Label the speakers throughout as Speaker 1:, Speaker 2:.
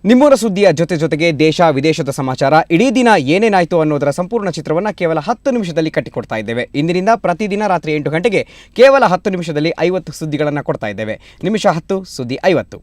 Speaker 1: ನಿಮ್ಮೂರ ಸುದ್ದಿಯ ಜೊತೆಗೆ ದೇಶ ವಿದೇಶದ ಸಮಾಚಾರ ಇಡೀ ದಿನ ಏನೇನಾಯಿತು ಅನ್ನೋದರ ಸಂಪೂರ್ಣ ಚಿತ್ರವನ್ನು ಕೇವಲ 10 ನಿಮಿಷದಲ್ಲಿ ಕಟ್ಟಿಕೊಡ್ತಾ ಇದ್ದೇವೆ. ಇಂದಿನಿಂದ ಪ್ರತಿದಿನ ರಾತ್ರಿ 8 ಗಂಟೆಗೆ ಕೇವಲ 10 ನಿಮಿಷದಲ್ಲಿ 50 ಸುದ್ದಿಗಳನ್ನು ಕೊಡ್ತಾ ಇದ್ದೇವೆ. ನಿಮಿಷ 10 ಸುದ್ದಿ 50.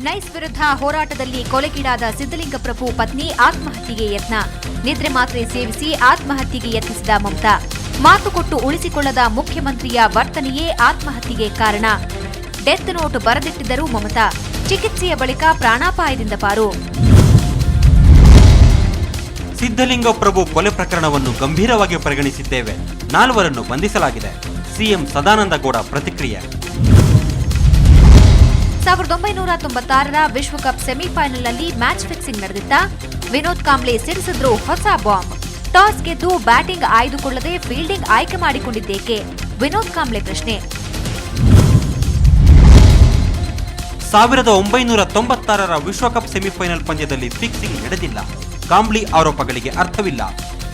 Speaker 2: ನೈಸ್ ವಿರುದ್ಧ ಹೋರಾಟದಲ್ಲಿ ಕೊಲೆಗೀಡಾದ ಸಿದ್ದಲಿಂಗ ಪ್ರಭು ಪತ್ನಿ ಆತ್ಮಹತ್ಯೆಗೆ ಯತ್ನ. ನಿದ್ರೆ ಮಾತ್ರೆ ಸೇವಿಸಿ ಆತ್ಮಹತ್ಯೆಗೆ ಯತ್ನಿಸಿದ ಮಮತಾ. ಮಾತು ಕೊಟ್ಟು ಉಳಿಸಿಕೊಳ್ಳದ ಮುಖ್ಯಮಂತ್ರಿಯ ವರ್ತನೆಯೇ ಆತ್ಮಹತ್ಯೆಗೆ ಕಾರಣ. ಡೆತ್ ನೋಟ್ ಬರೆದಿಟ್ಟಿದ್ದರು ಮಮತಾ. ಚಿಕಿತ್ಸೆಯ ಬಳಿಕ ಪ್ರಾಣಾಪಾಯದಿಂದ ಪಾರು.
Speaker 3: ಸಿದ್ದಲಿಂಗ ಪ್ರಭು ಕೊಲೆ ಪ್ರಕರಣವನ್ನು ಗಂಭೀರವಾಗಿ ಪರಿಗಣಿಸಿದ್ದೇವೆ. 4 ಬಂಧಿಸಲಾಗಿದೆ. ಸಿಎಂ ಸದಾನಂದ ಗೌಡ ಪ್ರತಿಕ್ರಿಯೆ.
Speaker 2: 1996ರ ವಿಶ್ವಕಪ್ ಸೆಮಿಫೈನಲ್ನಲ್ಲಿ ಮ್ಯಾಚ್ ಫಿಕ್ಸಿಂಗ್ ನಡೆದಿತ್ತ. ವಿನೋದ್ ಕಾಂಬ್ಳೆ ಸಿಡಿಸಿದ್ರು ಹೊಸ ಬಾಂಬ್. ಟಾಸ್ ಗೆದ್ದು ಬ್ಯಾಟಿಂಗ್ ಆಯ್ದುಕೊಳ್ಳದೆ ಫೀಲ್ಡಿಂಗ್ ಆಯ್ಕೆ ಮಾಡಿಕೊಂಡಿದ್ದೇಕೆ? ವಿನೋದ್ ಕಾಂಬ್ಳೆ ಪ್ರಶ್ನೆ.
Speaker 3: 1996ರ ವಿಶ್ವಕಪ್ ಸೆಮಿಫೈನಲ್ ಪಂದ್ಯದಲ್ಲಿ ಫಿಕ್ಸಿಂಗ್ ನಡೆದಿಲ್ಲ. ಕಾಂಬ್ಳಿ ಆರೋಪಗಳಿಗೆ ಅರ್ಥವಿಲ್ಲ.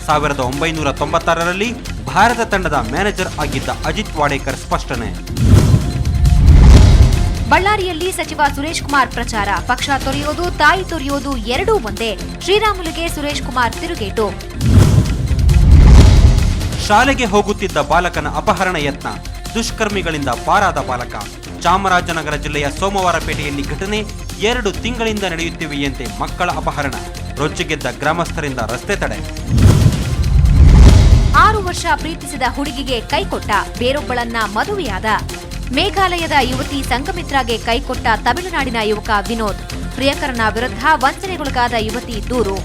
Speaker 3: 1996ರಲ್ಲಿ ಭಾರತ ತಂಡದ ಮ್ಯಾನೇಜರ್ ಆಗಿದ್ದ ಅಜಿತ್ ವಾಡೇಕರ್ ಸ್ಪಷ್ಟನೆ.
Speaker 2: ಬಳ್ಳಾರಿಯಲ್ಲಿ ಸಚಿವ ಸುರೇಶ್ ಕುಮಾರ್ ಪ್ರಚಾರ. ಪಕ್ಷ ತೊರೆಯೋದು ತಾಯಿ ತೊರೆಯೋದು ಎರಡೂ ಒಂದೇ. ಶ್ರೀರಾಮುಲುಗೆ ಸುರೇಶ್ ಕುಮಾರ್ ತಿರುಗೇಟು.
Speaker 3: ಶಾಲೆಗೆ ಹೋಗುತ್ತಿದ್ದ ಬಾಲಕನ ಅಪಹರಣ ಯತ್ನ. ದುಷ್ಕರ್ಮಿಗಳಿಂದ ಪಾರಾದ ಬಾಲಕ. ಚಾಮರಾಜನಗರ ಜಿಲ್ಲೆಯ ಸೋಮವಾರಪೇಟೆಯಲ್ಲಿ ಘಟನೆ. 2 ತಿಂಗಳಿಂದ ನಡೆಯುತ್ತಿವೆಯಂತೆ ಮಕ್ಕಳ ಅಪಹರಣ. ರೊಚ್ಚಿಗೆದ್ದ ಗ್ರಾಮಸ್ಥರಿಂದ ರಸ್ತೆ ತಡೆ.
Speaker 2: 6 ವರ್ಷ ಪ್ರೀತಿಸಿದ ಹುಡುಗಿಗೆ ಕೈಕೊಟ್ಟ. ಬೇರೊಬ್ಬಳನ್ನ ಮದುವೆಯಾದ. ಮೇಘಾಲಯದ ಯುವತಿ ಸಂಘಮಿತ್ರಾಗೆ ಕೈಕೊಟ್ಟ ತಮಿಳುನಾಡಿನ ಯುವಕ ವಿನೋದ್. ಪ್ರಿಯಕರನ ವಿರುದ್ಧ ವಂಚನೆಗೊಳಗಾದ ಯುವತಿ ದೂರು.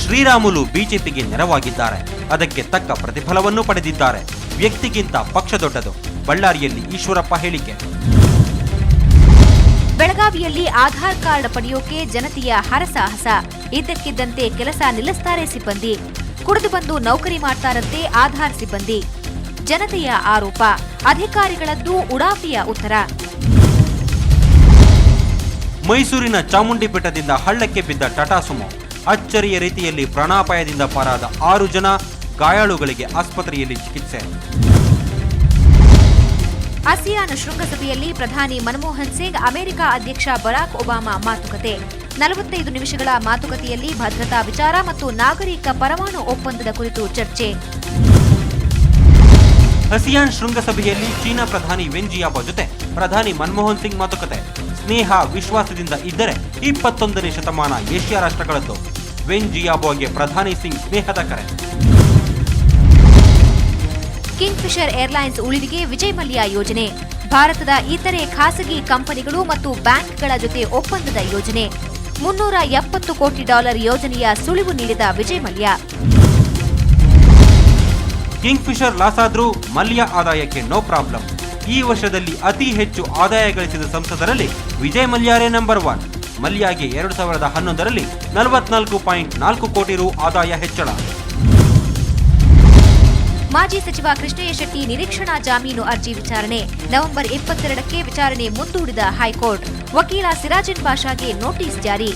Speaker 3: ಶ್ರೀರಾಮುಲು ಬಿಜೆಪಿಗೆ ನೆರವಾಗಿದ್ದಾರೆ. ಅದಕ್ಕೆ ತಕ್ಕ ಪ್ರತಿಫಲವನ್ನು ಪಡೆದಿದ್ದಾರೆ. ವ್ಯಕ್ತಿಗಿಂತ ಪಕ್ಷ ದೊಡ್ಡದು. ಬಳ್ಳಾರಿಯಲ್ಲಿ ಈಶ್ವರಪ್ಪ ಹೇಳಿಕೆ.
Speaker 2: ಬೆಳಗಾವಿಯಲ್ಲಿ ಆಧಾರ್ ಕಾರ್ಡ್ ಪಡೆಯೋಕೆ ಜನತೆಯ ಹರಸಾಹಸ. ಇದ್ದಕ್ಕಿದ್ದಂತೆ ಕೆಲಸ ನಿಲ್ಲಿಸ್ತಾರೆ ಸಿಬ್ಬಂದಿ. ಕುಡಿದು ಬಂದು ನೌಕರಿ ಮಾಡ್ತಾರಂತೆ ಆಧಾರ್ ಸಿಬ್ಬಂದಿ. ಜನತೆಯ ಆರೋಪ. ಅಧಿಕಾರಿಗಳದ್ದು ಉಡಾಫಿಯ ಉತ್ತರ.
Speaker 3: ಮೈಸೂರಿನ ಚಾಮುಂಡಿ ಬೆಟ್ಟದಿಂದ ಹಳ್ಳಕ್ಕೆ ಬಿದ್ದ ಟಾಟಾ ಸುಮೋ. ಅಚ್ಚರಿಯ ರೀತಿಯಲ್ಲಿ ಪ್ರಾಣಾಪಾಯದಿಂದ ಪಾರಾದ 6 ಜನ. ಗಾಯಾಳುಗಳಿಗೆ ಆಸ್ಪತ್ರೆಯಲ್ಲಿ ಚಿಕಿತ್ಸೆ.
Speaker 2: ಆಸಿಯಾನ್ ಶೃಂಗಸಭೆಯಲ್ಲಿ ಪ್ರಧಾನಿ ಮನಮೋಹನ್ ಸಿಂಗ್ ಅಮೆರಿಕ ಅಧ್ಯಕ್ಷ ಬರಾಕ್ ಒಬಾಮಾ ಮಾತುಕತೆ. 45 ನಿಮಿಷಗಳ ಮಾತುಕತೆಯಲ್ಲಿ ಭದ್ರತಾ ವಿಚಾರ ಮತ್ತು ನಾಗರಿಕ ಪರಮಾಣು ಒಪ್ಪಂದದ ಕುರಿತು ಚರ್ಚೆ.
Speaker 3: ಆಸಿಯಾನ್ ಶೃಂಗಸಭೆಯಲ್ಲಿ ಚೀನಾ ಪ್ರಧಾನಿ ವೆನ್ ಜಿಯಾಬೋ ಜೊತೆ ಪ್ರಧಾನಿ ಮನಮೋಹನ್ ಸಿಂಗ್ ಮಾತುಕತೆ. ಸ್ನೇಹ ವಿಶ್ವಾಸದಿಂದ ಇದ್ದರೆ 21ನೇ ಶತಮಾನ ಏಷ್ಯಾ ರಾಷ್ಟ್ರಗಳದ್ದು. ವೆನ್ ಜಿಯಾಬೋಗೆ ಪ್ರಧಾನಿ ಸಿಂಗ್ ಸ್ನೇಹದ ಕರೆ.
Speaker 2: ಕಿಂಗ್ ಫಿಷರ್ ಏರ್ಲೈನ್ಸ್ ಉಳಿವಿಗೆ ವಿಜಯ್ ಮಲ್ಯ ಯೋಜನೆ. ಭಾರತದ ಇತರೆ ಖಾಸಗಿ ಕಂಪನಿಗಳು ಮತ್ತು ಬ್ಯಾಂಕ್ಗಳ ಜೊತೆ ಒಪ್ಪಂದದ ಯೋಜನೆ. $370 ಕೋಟಿ ಯೋಜನೆಯ ಸುಳಿವು ನೀಡಿದ Vijay Mallya.
Speaker 3: King Fisher loss ಆದ್ರೂ ಮಲ್ಯ ಆದಾಯಕ್ಕೆ ನೋ ಪ್ರಾಬ್ಲಮ್. ಈ ವರ್ಷದಲ್ಲಿ ಅತಿ ಹೆಚ್ಚು ಆದಾಯ ಗಳಿಸಿದ ಸಂಸದರಲ್ಲಿ ವಿಜಯ್ ಮಲ್ಯರೇ ನಂಬರ್ 1. ಮಲ್ಯಗೆ 2011ರಲ್ಲಿ 44.4 ಕೋಟಿ ರು ಆದಾಯ ಹೆಚ್ಚಳ.
Speaker 2: ಮಾಜಿ ಸಚಿವ ಕೃಷ್ಣಯ್ಯ ಶೆಟ್ಟಿ ನಿರೀಕ್ಷಣಾ ಜಾಮೀನು ಅರ್ಜಿ ವಿಚಾರಣೆ. ನವೆಂಬರ್ 22ಕ್ಕೆ ವಿಚಾರಣೆ ಮುಂದೂಡಿದ ಹೈಕೋರ್ಟ್. ವಕೀಲ ಸಿರಾಜಿನ್ ಬಾಷಾಗೆ ನೋಟಿಸ್ ಜಾರಿ.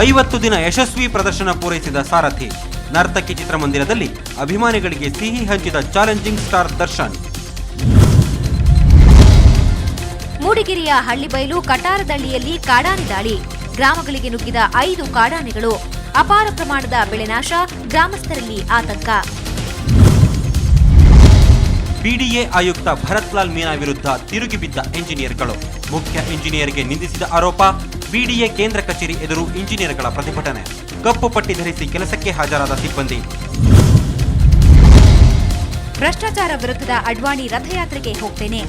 Speaker 3: 50 ದಿನ ಯಶಸ್ವಿ ಪ್ರದರ್ಶನ ಪೂರೈಸಿದ ಸಾರಥಿ. ನರ್ತಕಿ ಚಿತ್ರಮಂದಿರದಲ್ಲಿ ಅಭಿಮಾನಿಗಳಿಗೆ ಸಿಹಿ ಹಂಚಿದ ಚಾಲೆಂಜಿಂಗ್ ಸ್ಟಾರ್ ದರ್ಶನ್.
Speaker 2: ಮೂಡಿಗೆರೆಯ ಹಳ್ಳಿಬೈಲು ಕಟಾರದಳ್ಳಿಯಲ್ಲಿ ಕಾಡಾನೆ ದಾಳಿ. ಗ್ರಾಮಗಳಿಗೆ ನುಗ್ಗಿದ 5 ಕಾಡಾನೆಗಳು. ಅಪಾರ ಪ್ರಮಾಣದ ಬೆಳೆ ನಾಶ. ಗ್ರಾಮಸ್ಥರಲ್ಲಿ ಆತಂಕ.
Speaker 3: ಬಿಡಿಎ ಆಯುಕ್ತ ಭರತ್ ಲಾಲ್ ಮೀನಾ ವಿರುದ್ಧ ತಿರುಗಿಬಿದ್ದ ಎಂಜಿನಿಯರ್ಗಳು. ಮುಖ್ಯ ಇಂಜಿನಿಯರ್ಗೆ ನಿಂದಿಸಿದ ಆರೋಪ. ಬಿಡಿಎ ಕೇಂದ್ರ ಕಚೇರಿ ಎದುರು ಇಂಜಿನಿಯರ್ಗಳ ಪ್ರತಿಭಟನೆ. ಕಪ್ಪು ಪಟ್ಟಿ ಧರಿಸಿ ಕೆಲಸಕ್ಕೆ ಹಾಜರಾದ ಸಿಬ್ಬಂದಿ.
Speaker 2: ಭ್ರಷ್ಟಾಚಾರ ವಿರುದ್ಧದ ಅಡ್ವಾಣಿ ರಥಯಾತ್ರೆಗೆ ಹೋಗ್ತೇನೆ.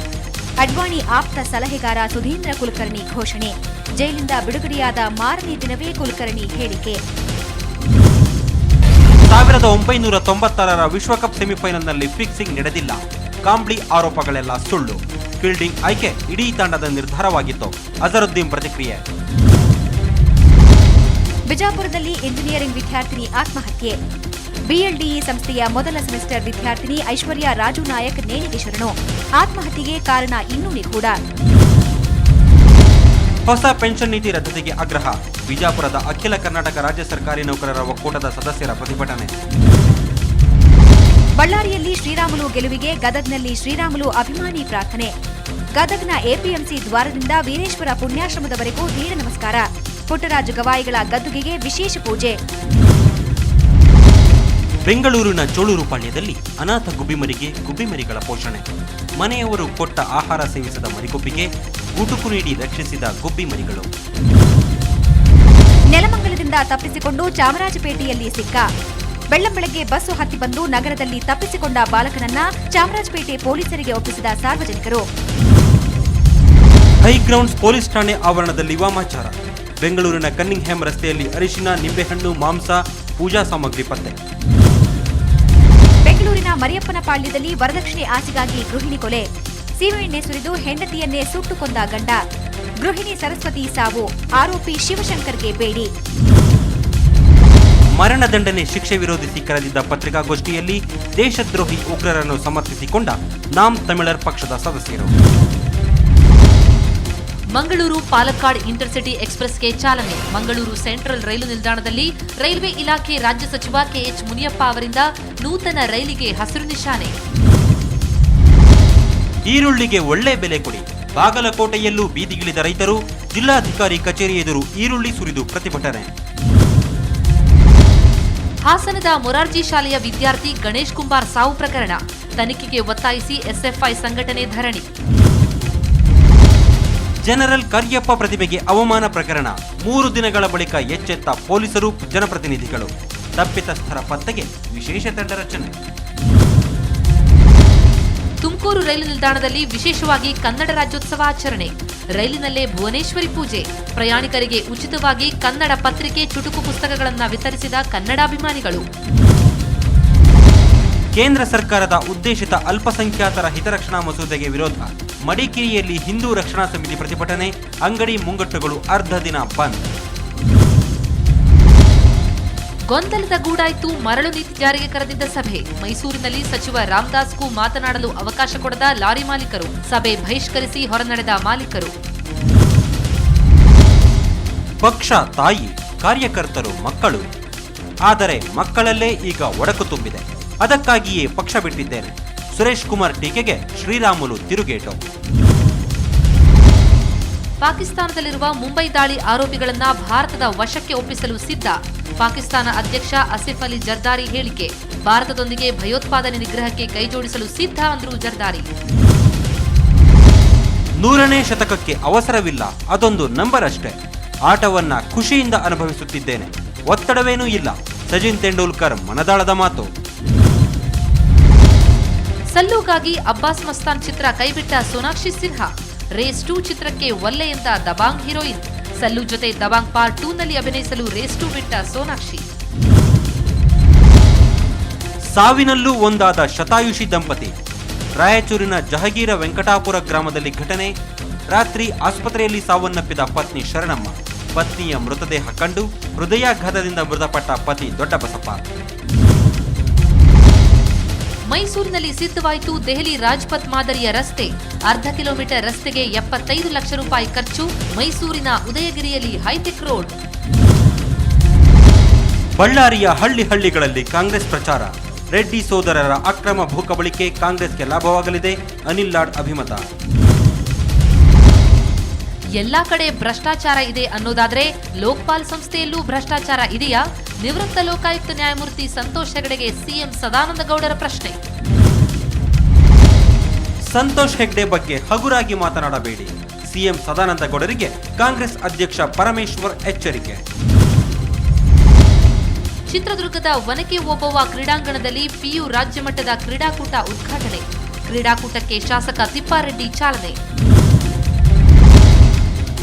Speaker 2: ಅಡ್ವಾಣಿ ಆಪ್ತ ಸಲಹೆಗಾರ ಸುಧೀಂದ್ರ ಕುಲಕರ್ಣಿ ಘೋಷಣೆ. ಜೈಲಿಂದ ಬಿಡುಗಡೆಯಾದ ಮಾರನೇ ದಿನವೇ ಕುಲಕರ್ಣಿ ಹೇಳಿಕೆ.
Speaker 3: 1996ರ ವಿಶ್ವಕಪ್ ಸೆಮಿಫೈನಲ್ನಲ್ಲಿ ಫಿಕ್ಸಿಂಗ್ ನಡೆದಿಲ್ಲ. ಕಾಂಬ್ಳಿ ಆರೋಪಗಳೆಲ್ಲ ಸುಳ್ಳು. ಫೀಲ್ಡಿಂಗ್ ಆಯ್ಕೆ ಇಡೀ ತಂಡದ ನಿರ್ಧಾರವಾಗಿತ್ತು. ಅಜರುದ್ದೀನ್ ಪ್ರತಿಕ್ರಿಯೆ.
Speaker 2: ಬಿಜಾಪುರದಲ್ಲಿ ಇಂಜಿನಿಯರಿಂಗ್ ವಿದ್ಯಾರ್ಥಿನಿ ಆತ್ಮಹತ್ಯೆ. ಬಿಎಲ್ಡಿಇ ಸಂಸ್ಥೆಯ ಮೊದಲ ಸೆಮಿಸ್ಟರ್ ವಿದ್ಯಾರ್ಥಿನಿ ಐಶ್ವರ್ಯ ರಾಜು ನಾಯಕ್ ನೇಣಿಗೆ ಶರಣು. ಆತ್ಮಹತ್ಯೆಗೆ ಕಾರಣ ಇನ್ನೂ ನಿಗೂಢ.
Speaker 3: ಹೊಸ ಪೆನ್ಷನ್ ನೀತಿ ರದ್ದತಿಗೆ ಆಗ್ರಹ. ಬಿಜಾಪುರದ ಅಖಿಲ ಕರ್ನಾಟಕ ರಾಜ್ಯ ಸರ್ಕಾರಿ ನೌಕರರ ಒಕ್ಕೂಟದ ಸದಸ್ಯರ ಪ್ರತಿಭಟನೆ.
Speaker 2: ಬಳ್ಳಾರಿಯಲ್ಲಿ ಶ್ರೀರಾಮುಲು ಗೆಲುವಿಗೆ ಗದಗ್ನಲ್ಲಿ ಶ್ರೀರಾಮುಲು ಅಭಿಮಾನಿ ಪ್ರಾರ್ಥನೆ. ಗದಗ್ನ ಎಪಿಎಂಸಿ ದ್ವಾರದಿಂದ ವೀರೇಶ್ವರ ಪುಣ್ಯಾಶ್ರಮದವರೆಗೂ ನೀಡ ನಮಸ್ಕಾರ. ಪುಟ್ಟರಾಜು ಗವಾಯಿಗಳ ಗದ್ದುಗೆಗೆ ವಿಶೇಷ ಪೂಜೆ.
Speaker 3: ಬೆಂಗಳೂರಿನ ಚೋಳೂರು ಪಾಳ್ಯದಲ್ಲಿ ಅನಾಥ ಗುಬ್ಬಿಮರಿಗೆ ಗುಬ್ಬಿಮರಿಗಳ ಪೋಷಣೆ. ಮನೆಯವರು ಕೊಟ್ಟ ಆಹಾರ ಸೇವಿಸದ ಮರಿಗುಬ್ಬಿಗೆ ಗುಟುಕು ನೀಡಿ ರಕ್ಷಿಸಿದ ಗುಬ್ಬಿಮರಿಗಳು.
Speaker 2: ನೆಲಮಂಗಲದಿಂದ ತಪ್ಪಿಸಿಕೊಂಡು ಚಾಮರಾಜಪೇಟೆಯಲ್ಲಿ ಸಿಕ್ಕ. ಬೆಳ್ಳಂಬೆಳಗ್ಗೆ ಬಸ್ಸು ಹತ್ತಿ ಬಂದು ನಗರದಲ್ಲಿ ತಪ್ಪಿಸಿಕೊಂಡ ಬಾಲಕನನ್ನ ಚಾಮರಾಜಪೇಟೆ ಪೊಲೀಸರಿಗೆ ಒಪ್ಪಿಸಿದ ಸಾರ್ವಜನಿಕರು.
Speaker 3: ಹೈಗ್ರೌಂಡ್ಸ್ ಪೊಲೀಸ್ ಠಾಣೆ ಆವರಣದಲ್ಲಿ ವಾಮಾಚಾರ. ಬೆಂಗಳೂರಿನ ಕನ್ನಿಂಗ್ಹ್ಯಾಮ್ ರಸ್ತೆಯಲ್ಲಿ ಅರಿಶಿನ, ನಿಂಬೆಹಣ್ಣು, ಮಾಂಸ, ಪೂಜಾ ಸಾಮಗ್ರಿ ಪತ್ತೆ.
Speaker 2: ಬೆಂಗಳೂರಿನ ಮರಿಯಪ್ಪನ ಪಾಳ್ಯದಲ್ಲಿ ವರದಕ್ಷಿಣೆ ಆಸೆಗಾಗಿ ಗೃಹಿಣಿ ಕೊಲೆ. ಸೀಮೆಎಣ್ಣೆ ಸುರಿದು ಹೆಂಡತಿಯನ್ನೇ ಸುಟ್ಟು ಕೊಂದ ಗಂಡ. ಗೃಹಿಣಿ ಸರಸ್ವತಿ ಸಾವು. ಆರೋಪಿ ಶಿವಶಂಕರ್ಗೆ ಬೇಡಿ.
Speaker 3: ಮರಣದಂಡನೆ ಶಿಕ್ಷೆ ವಿರೋಧಿಸಿ ಕರೆದಿದ್ದ ಪತ್ರಿಕಾಗೋಷ್ಠಿಯಲ್ಲಿ ದೇಶದ್ರೋಹಿ ಉಗ್ರರನ್ನು ಸಮರ್ಥಿಸಿಕೊಂಡ ನಾಮ್ ತಮಿಳರ್ ಪಕ್ಷದ ಸದಸ್ಯರು.
Speaker 4: ಮಂಗಳೂರು ಪಾಲಕ್ಕಾಡ್ ಇಂಟರ್ಸಿಟಿ ಎಕ್ಸ್ಪ್ರೆಸ್ಗೆ ಚಾಲನೆ. ಮಂಗಳೂರು ಸೆಂಟ್ರಲ್ ರೈಲು ನಿಲ್ದಾಣದಲ್ಲಿ ರೈಲ್ವೆ ಇಲಾಖೆ ರಾಜ್ಯ ಸಚಿವ ಕೆಎಚ್ ಮುನಿಯಪ್ಪ ಅವರಿಂದ ನೂತನ ರೈಲಿಗೆ ಹಸಿರು ನಿಶಾನೆ.
Speaker 3: ಈರುಳ್ಳಿಗೆ ಒಳ್ಳೆ ಬೆಲೆ ಕೊಡಿ. ಬಾಗಲಕೋಟೆಯಲ್ಲೂ ಬೀದಿಗಿಳಿದ ರೈತರು. ಜಿಲ್ಲಾಧಿಕಾರಿ ಕಚೇರಿ ಎದುರು ಈರುಳ್ಳಿ ಸುರಿದು ಪ್ರತಿಭಟನೆ.
Speaker 4: ಹಾಸನದ ಮೊರಾರ್ಜಿ ಶಾಲೆಯ ವಿದ್ಯಾರ್ಥಿ ಗಣೇಶ್ ಕುಂಬಾರ್ ಸಾವು ಪ್ರಕರಣ. ತನಿಖೆಗೆ ಒತ್ತಾಯಿಸಿ ಎಸ್ಎಫ್ಐ ಸಂಘಟನೆ ಧರಣಿ.
Speaker 3: ಜನರಲ್ ಕರಿಯಪ್ಪ ಪ್ರತಿಭೆಗೆ ಅವಮಾನ ಪ್ರಕರಣ. 3 ದಿನಗಳ ಬಳಿಕ ಎಚ್ಚೆತ್ತ ಪೊಲೀಸರು, ಜನಪ್ರತಿನಿಧಿಗಳು. ತಪ್ಪಿತಸ್ಥರ ಪತ್ತೆಗೆ ವಿಶೇಷ ತಂಡ ರಚನೆ.
Speaker 4: ತುಮಕೂರು ರೈಲು ನಿಲ್ದಾಣದಲ್ಲಿ ವಿಶೇಷವಾಗಿ ಕನ್ನಡ ರಾಜ್ಯೋತ್ಸವ ಆಚರಣೆ. ರೈಲಿನಲ್ಲೇ ಭುವನೇಶ್ವರಿ ಪೂಜೆ. ಪ್ರಯಾಣಿಕರಿಗೆ ಉಚಿತವಾಗಿ ಕನ್ನಡ ಪತ್ರಿಕೆ, ಚುಟುಕು ಪುಸ್ತಕಗಳನ್ನು ವಿತರಿಸಿದ ಕನ್ನಡಾಭಿಮಾನಿಗಳು.
Speaker 3: ಕೇಂದ್ರ ಸರ್ಕಾರದ ಉದ್ದೇಶಿತ ಅಲ್ಪಸಂಖ್ಯಾತರ ಹಿತರಕ್ಷಣಾ ಮಸೂದೆಗೆ ವಿರೋಧ. ಮಡಿಕೇರಿಯಲ್ಲಿ ಹಿಂದೂ ರಕ್ಷಣಾ ಸಮಿತಿ ಪ್ರತಿಭಟನೆ. ಅಂಗಡಿ ಮುಂಗಟ್ಟುಗಳು ಅರ್ಧ ದಿನ ಬಂದ್.
Speaker 4: ಗೊಂದಲದ ಗೂಡಾಯ್ತು. ಮರಳು ನೀತಿ ಜಾರಿಗೆ ಕರೆದಿದ್ದ ಸಭೆ. ಮೈಸೂರಿನಲ್ಲಿ ಸಚಿವ ರಾಮದಾಸ್ಗೂ ಮಾತನಾಡಲು ಅವಕಾಶ ಕೊಡದ ಲಾರಿ ಮಾಲೀಕರು. ಸಭೆ ಬಹಿಷ್ಕರಿಸಿ ಹೊರನಡೆದ ಮಾಲೀಕರು.
Speaker 3: ಪಕ್ಷ ತಾಯಿ, ಕಾರ್ಯಕರ್ತರು ಮಕ್ಕಳು. ಆದರೆ ಮಕ್ಕಳಲ್ಲೇ ಈಗ ಒಡಕು ತುಂಬಿದೆ. ಅದಕ್ಕಾಗಿಯೇ ಪಕ್ಷ ಬಿಟ್ಟಿದ್ದೇನೆ. ಸುರೇಶ್ ಕುಮಾರ್ ಟೀಕೆಗೆ ಶ್ರೀರಾಮುಲು ತಿರುಗೇಟು.
Speaker 4: ಪಾಕಿಸ್ತಾನದಲ್ಲಿರುವ ಮುಂಬೈ ದಾಳಿ ಆರೋಪಿಗಳನ್ನ ಭಾರತದ ವಶಕ್ಕೆ ಒಪ್ಪಿಸಲು ಸಿದ್ಧ. ಪಾಕಿಸ್ತಾನ ಅಧ್ಯಕ್ಷ ಆಸಿಫ್ ಅಲಿ ಜರ್ದಾರಿ ಹೇಳಿಕೆ. ಭಾರತದೊಂದಿಗೆ ಭಯೋತ್ಪಾದನೆ ನಿಗ್ರಹಕ್ಕೆ ಕೈಜೋಡಿಸಲು ಸಿದ್ಧ ಅಂದ್ರು ಜರ್ದಾರಿ.
Speaker 3: 100ನೇ ಶತಕಕ್ಕೆ ಅವಸರವಿಲ್ಲ, ಅದೊಂದು ನಂಬರ್ ಅಷ್ಟೇ. ಆಟವನ್ನ ಖುಷಿಯಿಂದ ಅನುಭವಿಸುತ್ತಿದ್ದೇನೆ, ಒತ್ತಡವೇನೂ ಇಲ್ಲ. ಸಚಿನ್ ತೆಂಡೂಲ್ಕರ್ ಮನದಾಳದ ಮಾತು.
Speaker 4: ಸಲ್ಲುಗಾಗಿ ಅಬ್ಬಾಸ್ ಮಸ್ತಾನ್ ಚಿತ್ರ ಕೈಬಿಟ್ಟ ಸೋನಾಕ್ಷಿ ಸಿನ್ಹಾ. ರೇಸ್ 2 ಚಿತ್ರಕ್ಕೆ ಒಲ್ಲೆ ಎಂದ ದಬಾಂಗ್ ಹೀರೋಯಿನ್. ಸಲ್ಲು ಜೊತೆ ದಬಾಂಗ್ ಪಾರ್ಟ್ 2 ನಲ್ಲಿ ಅಭಿನಯಿಸಲು ರೇಸ್ 2 ಬಿಟ್ಟ ಸೋನಾಕ್ಷಿ.
Speaker 3: ಸಾವಿನಲ್ಲೂ ಒಂದಾದ ಶತಾಯುಷಿ ದಂಪತಿ. ರಾಯಚೂರಿನ ಜಹಗೀರ ವೆಂಕಟಾಪುರ ಗ್ರಾಮದಲ್ಲಿ ಘಟನೆ. ರಾತ್ರಿ ಆಸ್ಪತ್ರೆಯಲ್ಲಿ ಸಾವನ್ನಪ್ಪಿದ ಪತ್ನಿ ಶರಣಮ್ಮ. ಪತ್ನಿಯ ಮೃತದೇಹ ಕಂಡು ಹೃದಯಾಘಾತದಿಂದ ಮೃತಪಟ್ಟ ಪತಿ ದೊಡ್ಡಬಸಪ್ಪ.
Speaker 4: ಮೈಸೂರಿನಲ್ಲಿ ಸಿದ್ಧವಾಯಿತು ದೆಹಲಿ ರಾಜ್ಪಥ್ ಮಾದರಿಯ ರಸ್ತೆ. ಅರ್ಧ ಕಿಲೋಮೀಟರ್ ರಸ್ತೆಗೆ 75 ಲಕ್ಷ ರೂಪಾಯಿ ಖರ್ಚು. ಮೈಸೂರಿನ ಉದಯಗಿರಿಯಲ್ಲಿ ಹೈಟೆಕ್ ರೋಡ್.
Speaker 3: ಬಳ್ಳಾರಿಯ ಹಳ್ಳಿಗಳಲ್ಲಿ ಕಾಂಗ್ರೆಸ್ ಪ್ರಚಾರ. ರೆಡ್ಡಿ ಸೋದರರ ಅಕ್ರಮ ಭೂಕಬಳಿಕೆ ಕಾಂಗ್ರೆಸ್ಗೆ ಲಾಭವಾಗಲಿದೆ. ಅನಿಲ್ ಲಾಡ್ ಅಭಿಮತ.
Speaker 4: ಎಲ್ಲಾ ಕಡೆ ಭ್ರಷ್ಟಾಚಾರ ಇದೆ ಅನ್ನೋದಾದ್ರೆ ಲೋಕ್ಪಾಲ್ ಸಂಸ್ಥೆಯಲ್ಲೂ ಭ್ರಷ್ಟಾಚಾರ ಇದೆಯಾ? ನಿವೃತ್ತ ಲೋಕಾಯುಕ್ತ ನ್ಯಾಯಮೂರ್ತಿ ಸಂತೋಷ್ ಹೆಗಡೆಗೆ ಸಿಎಂ ಸದಾನಂದ ಗೌಡರ ಪ್ರಶ್ನೆ.
Speaker 3: ಸಂತೋಷ್ ಹೆಗ್ಡೆ ಬಗ್ಗೆ ಹಗುರಾಗಿ ಮಾತನಾಡಬೇಡಿ. ಸಿಎಂ ಸದಾನಂದ ಗೌಡರಿಗೆ ಕಾಂಗ್ರೆಸ್ ಅಧ್ಯಕ್ಷ ಪರಮೇಶ್ವರ್ ಎಚ್ಚರಿಕೆ.
Speaker 4: ಚಿತ್ರದುರ್ಗದ ಒನಕೆ ಓಬವ್ವ ಕ್ರೀಡಾಂಗಣದಲ್ಲಿ ಪಿಯು ರಾಜ್ಯ ಮಟ್ಟದ ಕ್ರೀಡಾಕೂಟ ಉದ್ಘಾಟನೆ. ಕ್ರೀಡಾಕೂಟಕ್ಕೆ ಶಾಸಕ ತಿಪ್ಪಾರೆಡ್ಡಿ ಚಾಲನೆ.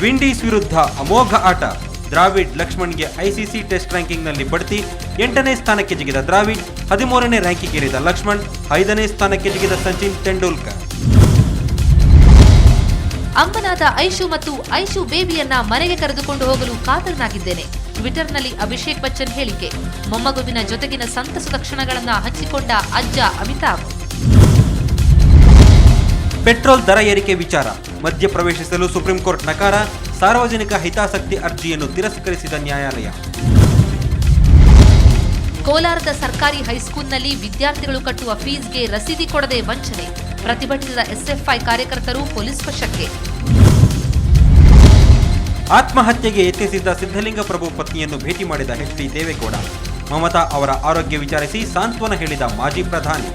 Speaker 3: ವಿಂಡೀಸ್ ವಿರುದ್ಧ ಅಮೋಘ ಆಟ. ದ್ರಾವಿಡ್ ಲಕ್ಷ್ಮಣ್ಗೆ ಐಸಿಸಿ ಟೆಸ್ಟ್ ರ್ಯಾಂಕಿಂಗ್ನಲ್ಲಿ ಬಡ್ತಿ. 8ನೇ ಸ್ಥಾನಕ್ಕೆ ಜಿಗಿದ ದ್ರಾವಿಡ್, 13ನೇ ರ್ಯಾಂಕಿಂಗ್ ಲಕ್ಷ್ಮಣ್, 5ನೇ ಸ್ಥಾನಕ್ಕೆ ಜಿಗಿದ ಸಚಿನ್ ತೆಂಡೂಲ್ಕರ್.
Speaker 4: ಅಮ್ಮನಾದ ಐಶು ಮತ್ತು ಐಶು ಬೇಬಿಯನ್ನ ಮನೆಗೆ ಕರೆದುಕೊಂಡು ಹೋಗಲು ಕಾತರನಾಗಿದ್ದೇನೆ. ಟ್ವಿಟರ್ನಲ್ಲಿ ಅಭಿಷೇಕ್ ಬಚ್ಚನ್ ಹೇಳಿಕೆ. ಮೊಮ್ಮಗುವಿನ ಜೊತೆಗಿನ ಸಂತಸದ ಕ್ಷಣಗಳನ್ನ ಹಂಚಿಕೊಂಡ ಅಜ್ಜ ಅಮಿತಾಬ್.
Speaker 3: ಪೆಟ್ರೋಲ್ ದರ ಏರಿಕೆ ವಿಚಾರ. ಮಧ್ಯ ಪ್ರವೇಶಿಸಲು ಸುಪ್ರೀಂ ಕೋರ್ಟ್ ನಕಾರ. ಸಾರ್ವಜನಿಕ ಹಿತಾಸಕ್ತಿ ಅರ್ಜಿಯನ್ನು ತಿರಸ್ಕರಿಸಿದ ನ್ಯಾಯಾಲಯ.
Speaker 4: ಕೋಲಾರದ ಸರ್ಕಾರಿ ಹೈಸ್ಕೂಲ್ನಲ್ಲಿ ವಿದ್ಯಾರ್ಥಿಗಳು ಕಟ್ಟುವ ಫೀಸ್ಗೆ ರಸೀದಿ ಕೊಡದೆ ವಂಚನೆ, ಪ್ರತಿಭಟಿಸಿದ ಎಸ್ಎಫ್ಐ ಕಾರ್ಯಕರ್ತರು ಪೊಲೀಸ್ ವಶಕ್ಕೆ.
Speaker 3: ಆತ್ಮಹತ್ಯೆಗೆ ಯತ್ನಿಸಿದ್ದ ಸಿದ್ದಲಿಂಗ ಪ್ರಭು ಪತ್ನಿಯನ್ನು ಭೇಟಿ ಮಾಡಿದ ಎಚ್.ಡಿ. ದೇವೇಗೌಡ. ಮಮತಾ ಅವರ ಆರೋಗ್ಯ ವಿಚಾರಿಸಿ ಸಾಂತ್ವನ ಹೇಳಿದ ಮಾಜಿ ಪ್ರಧಾನಿ.